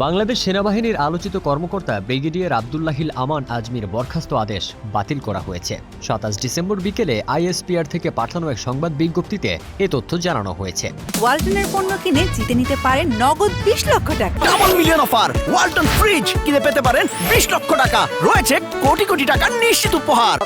বাংলাদেশ সেনাবাহিনীর আলোচিত কর্মকর্তা ব্রিগেডিয়ার আব্দুল্লাহিল আমান আজমির বরখাস্ত আদেশ বাতিল করা হয়েছে। ২৭ ডিসেম্বর বিকেলে আইএসপিআর থেকে পাঠানো এক সংবাদ বিজ্ঞপ্তিতে এ তথ্য জানানো হয়েছে। ওয়ালটনের পণ্য কিনে জিতে নিতে পারেন নগদ ২০ লক্ষ টাকা। Double million offer! Walton fridge কিনে পেতে পারেন ২০ লক্ষ টাকা। রয়েছে কোটি কোটি টাকার নিশ্চিত উপহার।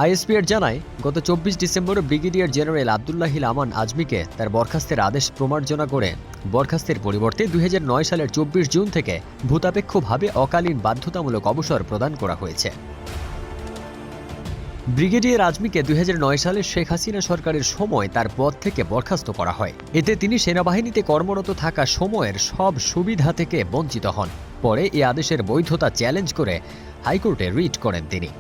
আইএসপিআর জানায়, গত ২৪ ডিসেম্বর ব্রিগেডিয়ার জেনারেল আব্দুল্লাহিল আমান আজমিকে তার বরখাস্তের আদেশ প্রমার্জনা করে বরখাস্তের পরিবর্তে ২০০৯ সালের ২৪ জুন থেকে ভূতাপেক্ষভাবে অকালীন বাধ্যতামূলক অবসর প্রদান করা হয়েছে। ব্রিগেডিয়ার আজমিকে ২০০৯ সালে শেখ হাসিনা সরকারের সময় তার পদ থেকে বরখাস্ত করা হয়। এতে তিনি সেনাবাহিনীতে কর্মরত থাকা সময়ের সব সুবিধা থেকে বঞ্চিত হন। পরে এই আদেশের বৈধতা চ্যালেঞ্জ করে হাইকোর্টে রিট করেন তিনি।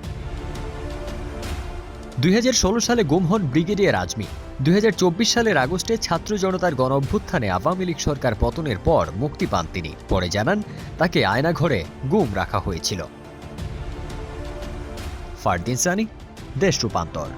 ২০১৬ সালে গুম হন ব্রিগেডিয়ার আজমি। ২০২৪ সালের আগস্টে ছাত্র জনতার গণঅভ্যুত্থানে আওয়ামী লীগ সরকার পতনের পর মুক্তি পান তিনি। পরে জানান, তাকে আয়নাঘরে গুম রাখা হয়েছিল। ফারদিন সানি, দেশ রূপান্তর।